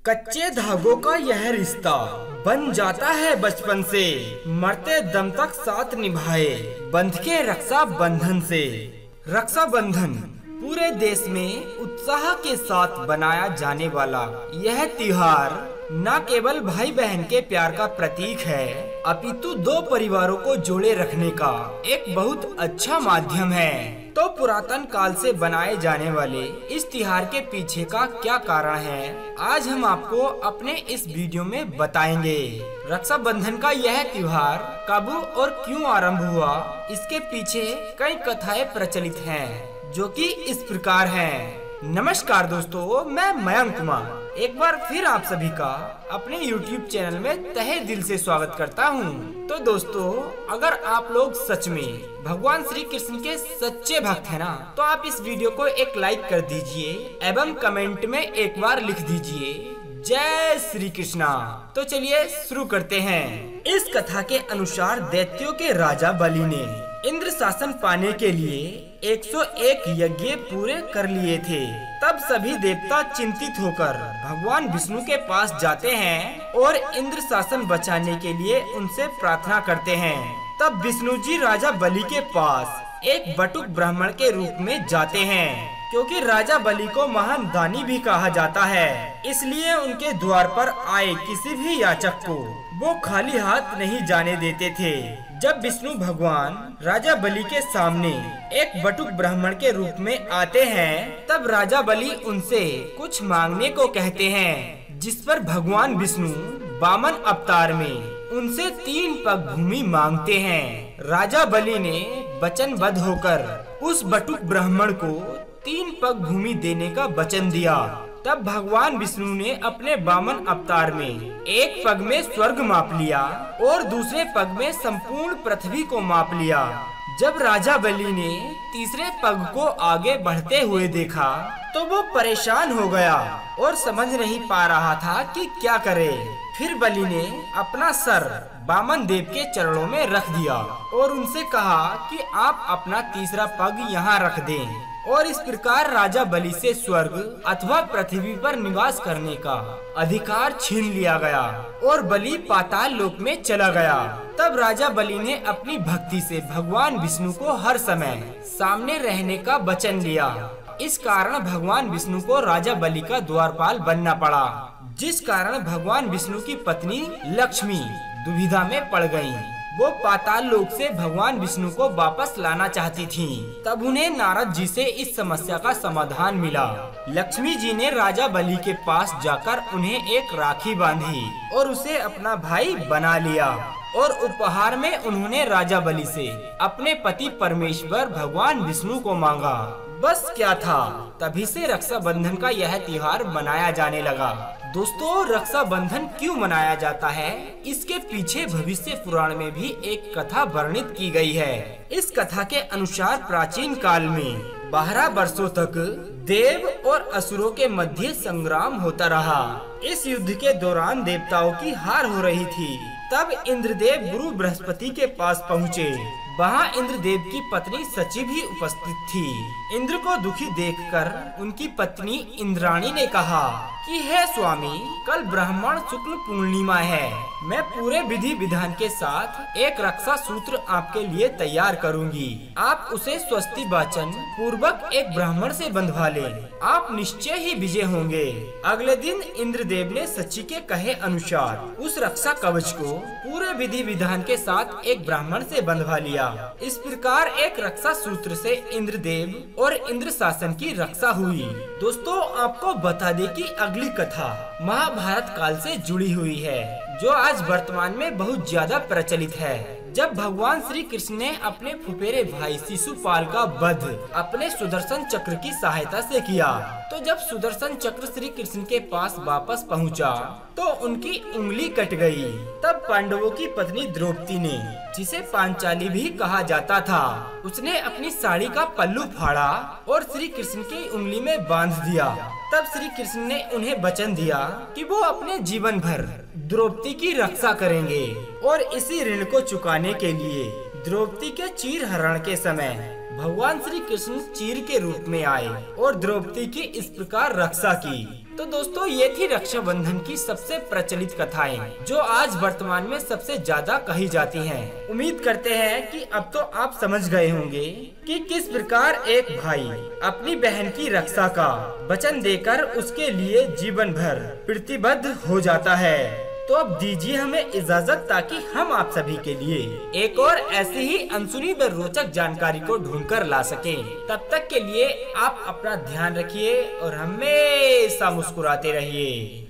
कच्चे धागों का यह रिश्ता बन जाता है बचपन से, मरते दम तक साथ निभाए बंध के रक्षा बंधन से। रक्षा बंधन पूरे देश में उत्साह के साथ बनाया जाने वाला यह त्योहार न केवल भाई बहन के प्यार का प्रतीक है, अपितु दो परिवारों को जोड़े रखने का एक बहुत अच्छा माध्यम है। तो पुरातन काल से बनाए जाने वाले इस त्योहार के पीछे का क्या कारण है, आज हम आपको अपने इस वीडियो में बताएंगे। रक्षाबंधन का यह त्योहार कब और क्यों आरंभ हुआ, इसके पीछे कई कथाएं प्रचलित हैं, जो कि इस प्रकार हैं। नमस्कार दोस्तों, मैं मयंक कुमार एक बार फिर आप सभी का अपने YouTube चैनल में तहे दिल से स्वागत करता हूं। तो दोस्तों, अगर आप लोग सच में भगवान श्री कृष्ण के सच्चे भक्त हैं ना, तो आप इस वीडियो को एक लाइक कर दीजिए एवं कमेंट में एक बार लिख दीजिए जय श्री कृष्णा। तो चलिए शुरू करते हैं। इस कथा के अनुसार दैत्यों के राजा बलि ने इंद्र शासन पाने के लिए 101 यज्ञ पूरे कर लिए थे। तब सभी देवता चिंतित होकर भगवान विष्णु के पास जाते हैं और इंद्र शासन बचाने के लिए उनसे प्रार्थना करते हैं। तब विष्णु जी राजा बलि के पास एक बटुक ब्राह्मण के रूप में जाते हैं, क्योंकि राजा बलि को महान दानी भी कहा जाता है, इसलिए उनके द्वार पर आए किसी भी याचक को वो खाली हाथ नहीं जाने देते थे। जब विष्णु भगवान राजा बलि के सामने एक बटुक ब्राह्मण के रूप में आते हैं, तब राजा बलि उनसे कुछ मांगने को कहते हैं, जिस पर भगवान विष्णु वामन अवतार में उनसे 3 पग भूमि मांगते हैं। राजा बलि ने वचनबद्ध होकर उस बटुक ब्राह्मण को 3 पग भूमि देने का वचन दिया। तब भगवान विष्णु ने अपने वामन अवतार में एक पग में स्वर्ग माप लिया और दूसरे पग में संपूर्ण पृथ्वी को माप लिया। जब राजा बलि ने तीसरे पग को आगे बढ़ते हुए देखा, तो वो परेशान हो गया और समझ नहीं पा रहा था कि क्या करे। फिर बलि ने अपना सर वामन देव के चरणों में रख दिया और उनसे कहा कि आप अपना तीसरा पग यहाँ रख दें। और इस प्रकार राजा बलि से स्वर्ग अथवा पृथ्वी पर निवास करने का अधिकार छीन लिया गया और बलि पाताल लोक में चला गया। तब राजा बलि ने अपनी भक्ति से भगवान विष्णु को हर समय सामने रहने का वचन लिया। इस कारण भगवान विष्णु को राजा बलि का द्वारपाल बनना पड़ा, जिस कारण भगवान विष्णु की पत्नी लक्ष्मी दुविधा में पड़ गयी। वो पाताल लोक से भगवान विष्णु को वापस लाना चाहती थीं। तब उन्हें नारद जी से इस समस्या का समाधान मिला। लक्ष्मी जी ने राजा बलि के पास जाकर उन्हें एक राखी बांधी और उसे अपना भाई बना लिया और उपहार में उन्होंने राजा बलि से अपने पति परमेश्वर भगवान विष्णु को मांगा। बस क्या था, तभी से रक्षाबंधन का यह त्योहार मनाया जाने लगा। दोस्तों, रक्षाबंधन क्यों मनाया जाता है, इसके पीछे भविष्य पुराण में भी एक कथा वर्णित की गई है। इस कथा के अनुसार प्राचीन काल में 12 वर्षों तक देव और असुरों के मध्य संग्राम होता रहा। इस युद्ध के दौरान देवताओं की हार हो रही थी। तब इंद्रदेव गुरु बृहस्पति के पास पहुँचे। वहाँ इंद्रदेव की पत्नी सची भी उपस्थित थी। इंद्र को दुखी देखकर उनकी पत्नी इंद्राणी ने कहा कि हे स्वामी, कल ब्राह्मण शुक्ल पूर्णिमा है। मैं पूरे विधि विधान के साथ एक रक्षा सूत्र आपके लिए तैयार करूंगी। आप उसे स्वस्ति वाचन पूर्वक एक ब्राह्मण से बंधवा लें। आप निश्चय ही विजय होंगे। अगले दिन इंद्रदेव ने सची के कहे अनुसार उस रक्षा कवच को पूरे विधि विधान के साथ एक ब्राह्मण से बंधवा लिया। इस प्रकार एक रक्षा सूत्र से इंद्रदेव और इंद्र शासन की रक्षा हुई। दोस्तों, आपको बता दें कि अगली कथा महाभारत काल से जुड़ी हुई है, जो आज वर्तमान में बहुत ज्यादा प्रचलित है। जब भगवान श्री कृष्ण ने अपने फुफेरे भाई शिशुपाल का वध अपने सुदर्शन चक्र की सहायता से किया, तो जब सुदर्शन चक्र श्री कृष्ण के पास वापस पहुंचा, तो उनकी उंगली कट गई। तब पांडवों की पत्नी द्रौपदी ने, जिसे पांचाली भी कहा जाता था, उसने अपनी साड़ी का पल्लू फाड़ा और श्री कृष्ण की उंगली में बांध दिया। तब श्री कृष्ण ने उन्हें वचन दिया कि वो अपने जीवन भर द्रौपदी की रक्षा करेंगे और इसी ऋण को चुकाने के लिए द्रौपदी के चीर हरण के समय भगवान श्री कृष्ण चीर के रूप में आए और द्रौपदी की इस प्रकार रक्षा की। तो दोस्तों ये थी रक्षाबंधन की सबसे प्रचलित कथाएं जो आज वर्तमान में सबसे ज्यादा कही जाती हैं। उम्मीद करते हैं कि अब तो आप समझ गए होंगे कि किस प्रकार एक भाई अपनी बहन की रक्षा का वचन देकर उसके लिए जीवन भर प्रतिबद्ध हो जाता है। तो अब दीजिए हमें इजाजत ताकि हम आप सभी के लिए एक और ऐसी ही अनसुनी व रोचक जानकारी को ढूंढकर ला सकें। तब तक के लिए आप अपना ध्यान रखिए और हमेशा मुस्कुराते रहिए।